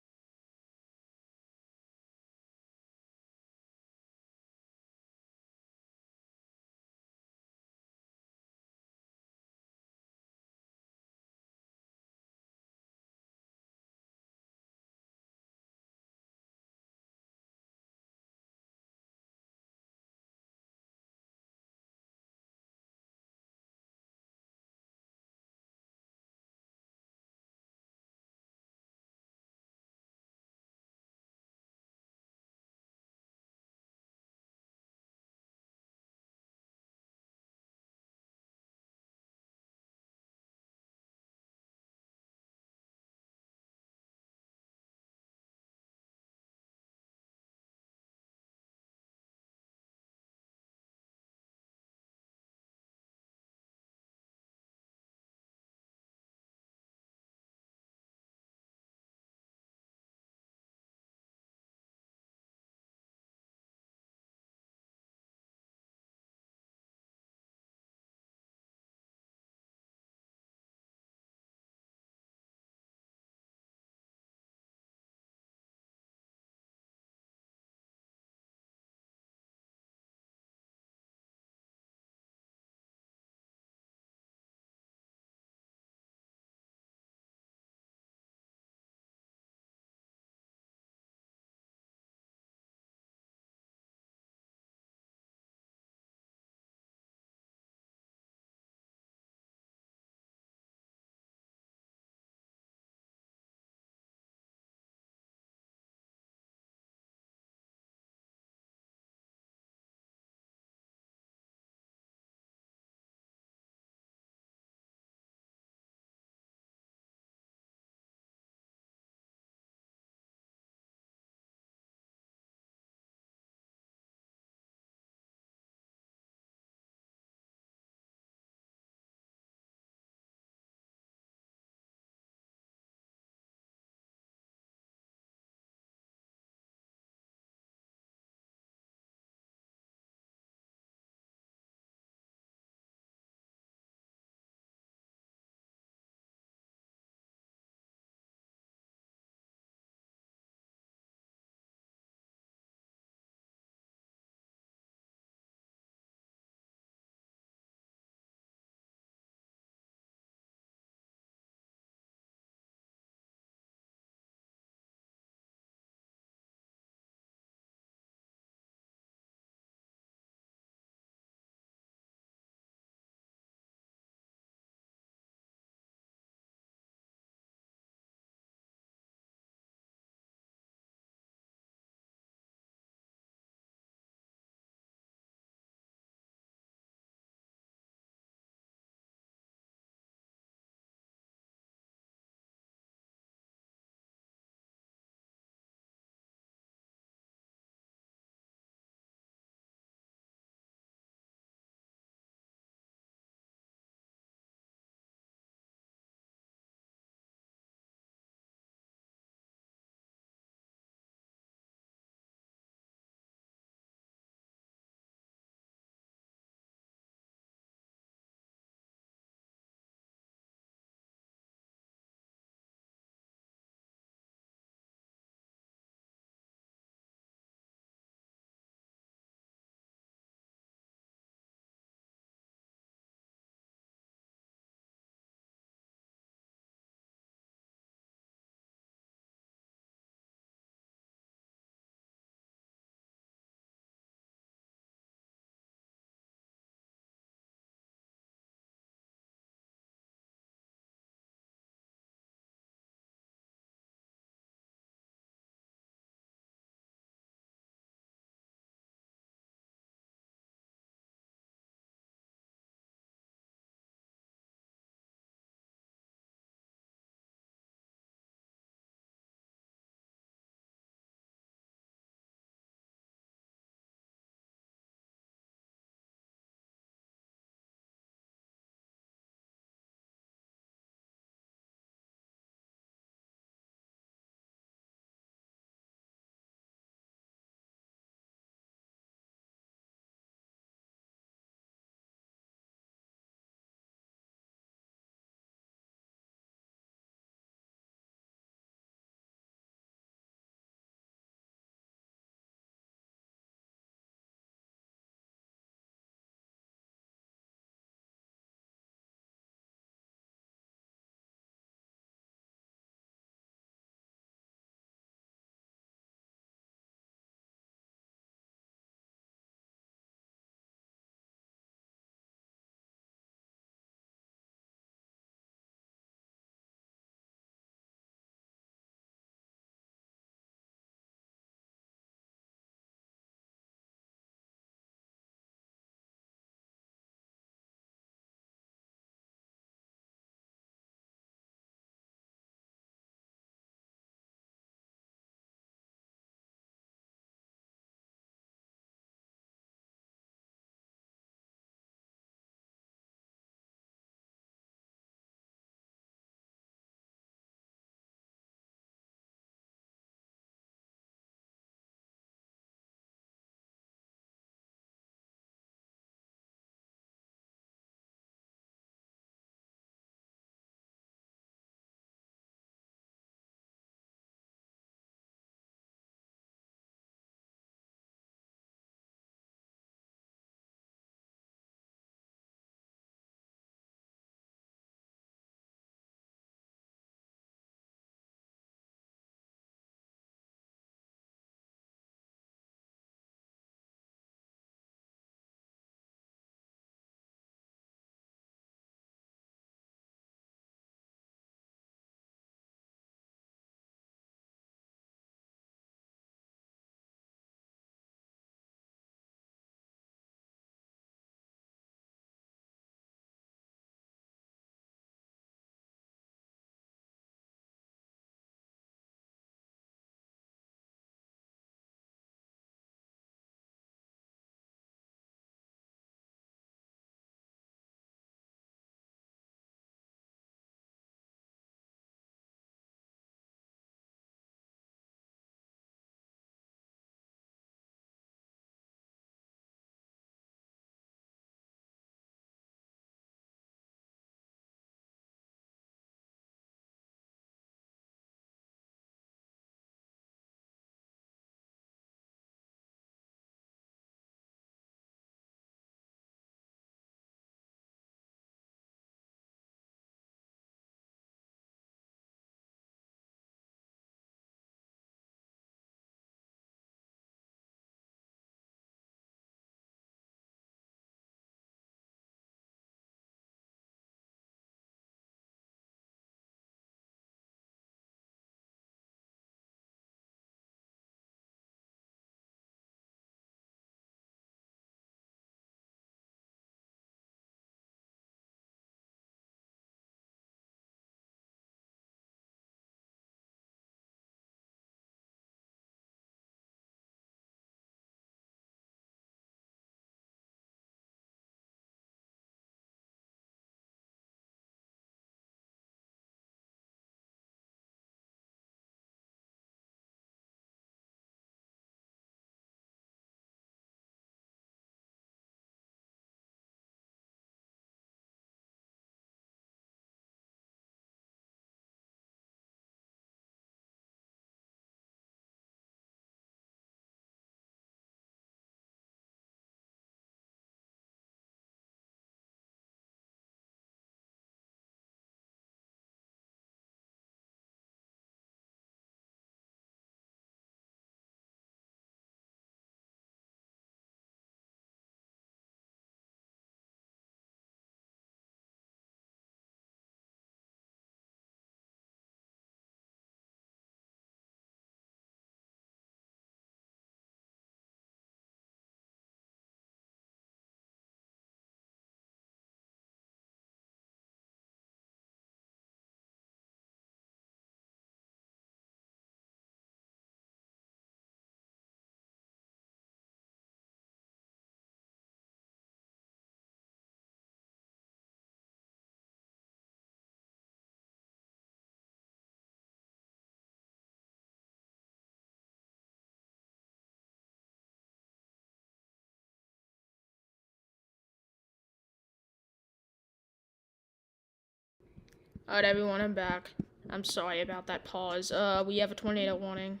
Speaker 1: Alright, everyone, I'm back. I'm sorry about that pause. We have a tornado warning.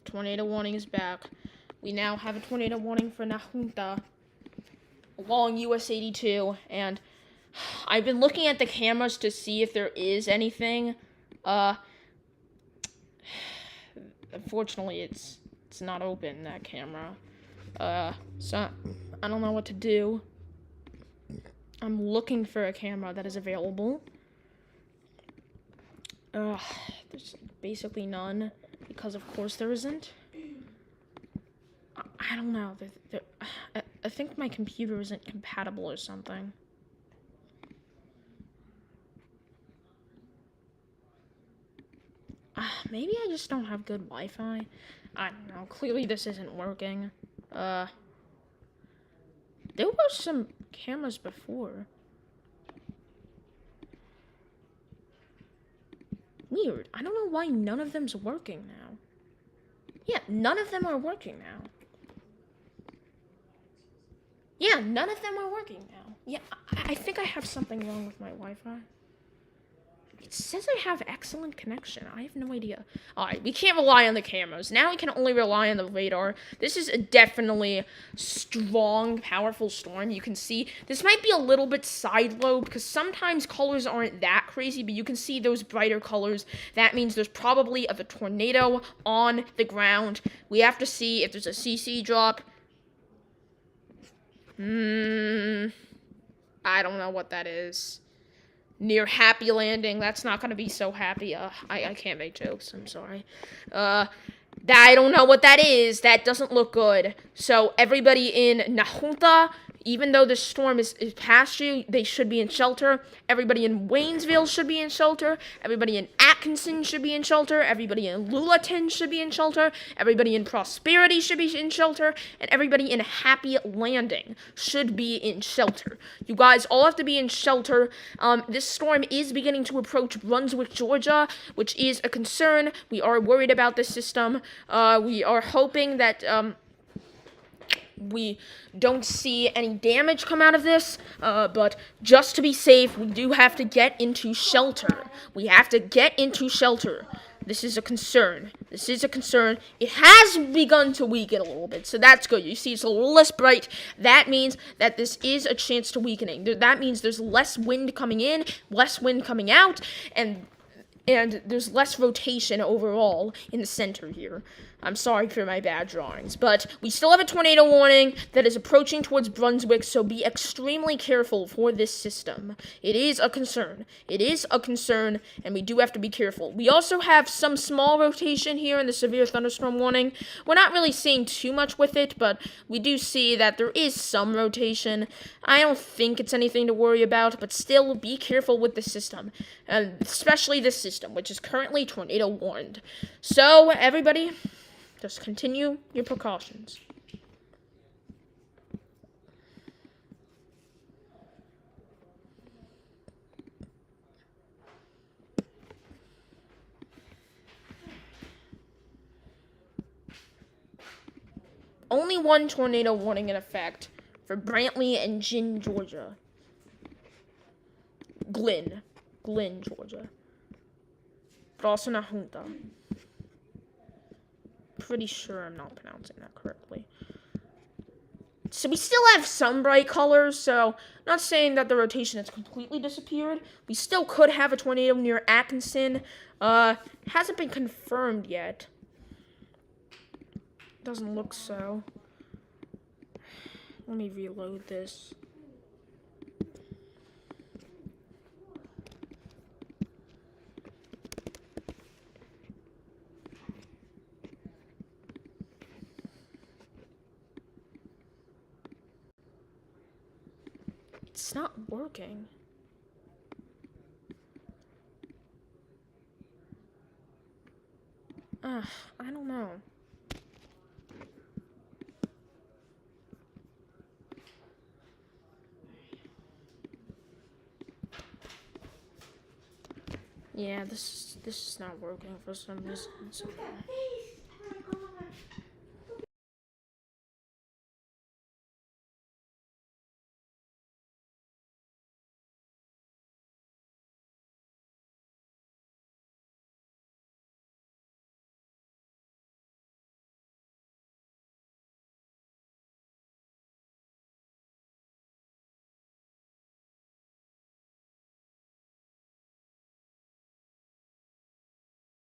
Speaker 1: Tornado warning is back. We now have a tornado warning for Najunta along US 82, and I've been looking at the cameras to see if there is anything. Unfortunately, it's not open, that camera. So I don't know what to do. I'm looking for a camera that is available. There's basically none, because of course there isn't. I don't know. I think my computer isn't compatible or something. Maybe I just don't have good Wi-Fi. I don't know. Clearly this isn't working. There were some cameras before. Weird. I don't know why none of them's working now. Yeah, none of them are working now. Yeah, none of them are working now. Yeah, I think I have something wrong with my Wi-Fi. It says I have excellent connection. I have no idea. Alright, we can't rely on the cameras. Now we can only rely on the radar. This is a definitely strong, powerful storm. You can see, this might be a little bit side-lobe, because sometimes colors aren't that crazy, but you can see those brighter colors. That means there's probably a tornado on the ground. We have to see if there's a CC drop. I don't know what that is. Near Happy Landing. That's not gonna be so happy. I can't make jokes. I'm sorry. I don't know what that is. That doesn't look good. So everybody in Najunta, even though the storm is past you, they should be in shelter. Everybody in Waynesville should be in shelter. Everybody in Atkinson should be in shelter. Everybody in Lulaton should be in shelter. Everybody in Prosperity should be in shelter. And everybody in Happy Landing should be in shelter. You guys all have to be in shelter. This storm is beginning to approach Brunswick, Georgia, which is a concern. We are worried about this system. We are hoping that we don't see any damage come out of this, but just to be safe, we do have to get into shelter. We have to get into shelter. This is a concern. This is a concern. It has begun to weaken a little bit, so that's good. You see it's a little less bright. That means that this is a chance to weakening. That means there's less wind coming in, less wind coming out, and there's less rotation overall in the center here. I'm sorry for my bad drawings, but we still have a tornado warning that is approaching towards Brunswick, so be extremely careful for this system. It is a concern. It is a concern, and we do have to be careful. We also have some small rotation here in the severe thunderstorm warning. We're not really seeing too much with it, but we do see that there is some rotation. I don't think it's anything to worry about, but still be careful with the system, and especially this system, which is currently tornado warned. So, everybody, just continue your precautions. Only one tornado warning in effect for Brantley and Ginn, Georgia. Glynn, Georgia. But also Najunta. Pretty sure I'm not pronouncing that correctly. So we still have some bright colors, so not saying that the rotation has completely disappeared. We still could have a tornado near Atkinson. Hasn't been confirmed yet. Doesn't look so. Let me reload this. It's not working. I don't know. Yeah, this is not working for some reason. So